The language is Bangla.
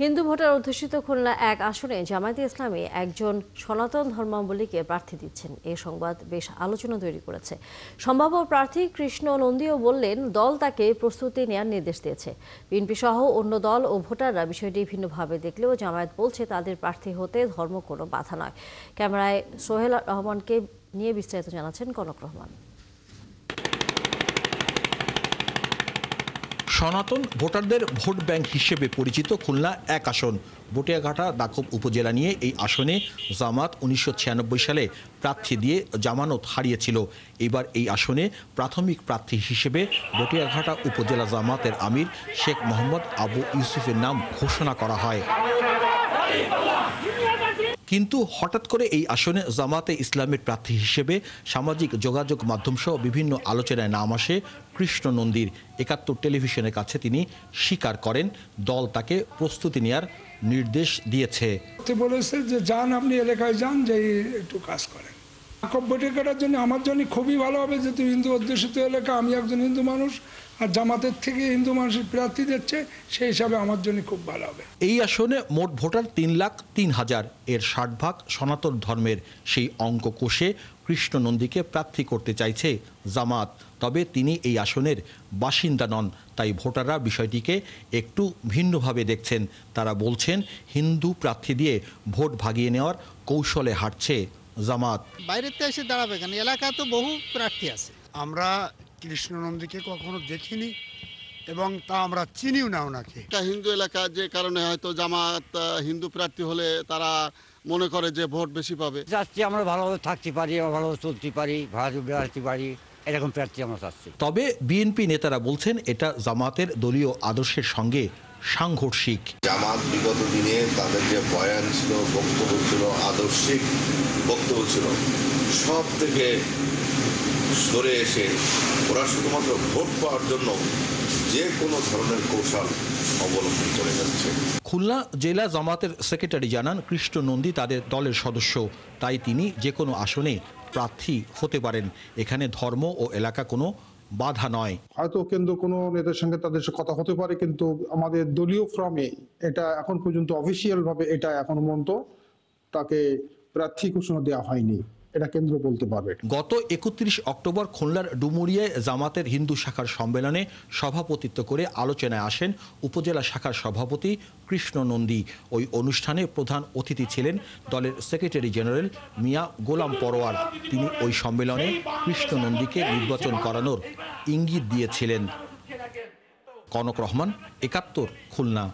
হিন্দু ভোটার অধ্যুষিত খুলনা ১ আসনে জামায়াতে ইসলামী একজন সনাতন ধর্মাবলম্বীকে প্রার্থী দিচ্ছেন। এই সংবাদ বেশ আলোচনা তৈরি করেছে। সম্ভাব্য প্রার্থী কৃষ্ণ নন্দীও বললেন দল তাকে প্রস্তুতি নেওয়ার নির্দেশ দিয়েছে। বিএনপি সহ অন্য দল ও ভোটাররা বিষয়টি ভিন্নভাবে দেখলেও জামায়াত বলছে তাদের প্রার্থী হতে ধর্ম কোনো বাধা নয়। ক্যামেরায় সোহেল রহমানকে নিয়ে বিস্তারিত জানাচ্ছেন কনক রহমান। সনাতন ভোটারদের ভোট ব্যাংক হিসেবে পরিচিত খুলনা ১ আসন। বটিয়াঘাটা দাকব উপজেলা নিয়ে এই আসনে জামাত ১৯৯৬ সালে প্রার্থী দিয়ে জামানত হারিয়েছিল। এবার এই আসনে প্রাথমিক প্রার্থী হিসেবে বটিয়াঘাটা উপজেলা জামাতের আমির শেখ মোহাম্মদ আবু ইউসুফের নাম ঘোষণা করা হয়। কিন্তু হঠাৎ করে এই আসনে জামাতে ইসলামের প্রার্থী হিসেবে সামাজিক যোগাযোগ মাধ্যম সহ বিভিন্ন আলোচনায় নাম আসে কৃষ্ণ নন্দীর। ৭১ টেলিভিশনের কাছে তিনি স্বীকার করেন দল তাকে প্রস্তুতি নেওয়ার নির্দেশ দিয়েছে। বলেছে যে যান, আপনি এলাকায় যান, যে একটু কাজ করেন। বটে কাটার জন্য আমার জন্য খুবই ভালো হবে, যেহেতু হিন্দু অধ্যুষিত এলাকা, আমি একজন হিন্দু মানুষ, আর জামাতের থেকে হিন্দু মানুষের প্রার্থী দিচ্ছে, সেই হিসাবে আমার জন্য খুব ভালো হবে। এই আসনে মোট ভোটার ৩,০৩,০০০, এর ৬০ ভাগ সনাতন ধর্মের। সেই অঙ্ক কষে কৃষ্ণ নন্দীকে প্রার্থী করতে চাইছে জামাত। তবে তিনি এই আসনের বাসিন্দা নন, তাই ভোটাররা বিষয়টিকে একটু ভিন্নভাবে দেখছেন। তারা বলছেন হিন্দু প্রার্থী দিয়ে ভোট ভাগিয়ে নেওয়ার কৌশলে হাঁটছে জামাত। বাইরেতে এসে দাঁড়াবে কেন, এলাকা তো বহু প্রার্থী আছে। আমরা কৃষ্ণ নন্দীকে কখনো দেখিনি এবং তা আমরা চিনিও না ওনাকে। একটা হিন্দু এলাকা, যে কারণে হয়তো জামাত হিন্দু প্রার্থী হলে তারা মনে করে যে ভোট বেশি পাবে। যাচ্ছি আমরা ভালোভাবে থাকতে পারি, ভালোভাবে চলতে পারি, ভালো বেড়াতে পারি, এরকম প্রার্থী আমরা চাচ্ছি। তবে বিএনপি নেতারা বলছেন এটা জামাতের দলীয় আদর্শের সঙ্গে সাংঘর্ষিক। জামাত বিগত দিনে তাদের যে বয়ান ছিল, বক্তব্য ছিল, আদর্শিক বক্তব্য ছিল, সব থেকে সরে এসে ওরা শুধুমাত্র ভোট পাওয়ার জন্য যে কোনো ধরনের কৌশল অবলম্বন করে যাচ্ছে। খুলনা জেলা জামাতের সেক্রেটারি জানান কৃষ্ণ নন্দী তাদের দলের সদস্য, তাই তিনি যে কোনো আসনে প্রার্থী হতে পারেন। এখানে ধর্ম ও এলাকা কোনো বাধা নয়। হয়তো কেন্দ্র কোনো নেতার সঙ্গে তাদের সাথে কথা হতে পারে, কিন্তু আমাদের দলীয় ফর্মে এটা এখন পর্যন্ত অফিসিয়াল ভাবে এটা এখন পর্যন্ত তাকে প্রার্থী ঘোষণা দেওয়া হয়নি, এটা কেন্দ্র বলতে পারবে। গত ৩১ অক্টোবর খুলনার ডুমুরিয়ায় জামাতের হিন্দু শাখার সম্মেলনে সভাপতিত্ব করে আলোচনায় আসেন উপজেলা শাখার সভাপতি কৃষ্ণ নন্দী। ওই অনুষ্ঠানে প্রধান অতিথি ছিলেন দলের সেক্রেটারি জেনারেল মিয়া গোলাম পরোয়ার। তিনি ওই সম্মেলনে কৃষ্ণ নন্দীকে নির্বাচন করানোর ইঙ্গিত দিয়েছিলেন। কনক রহমান, ৭১, খুলনা।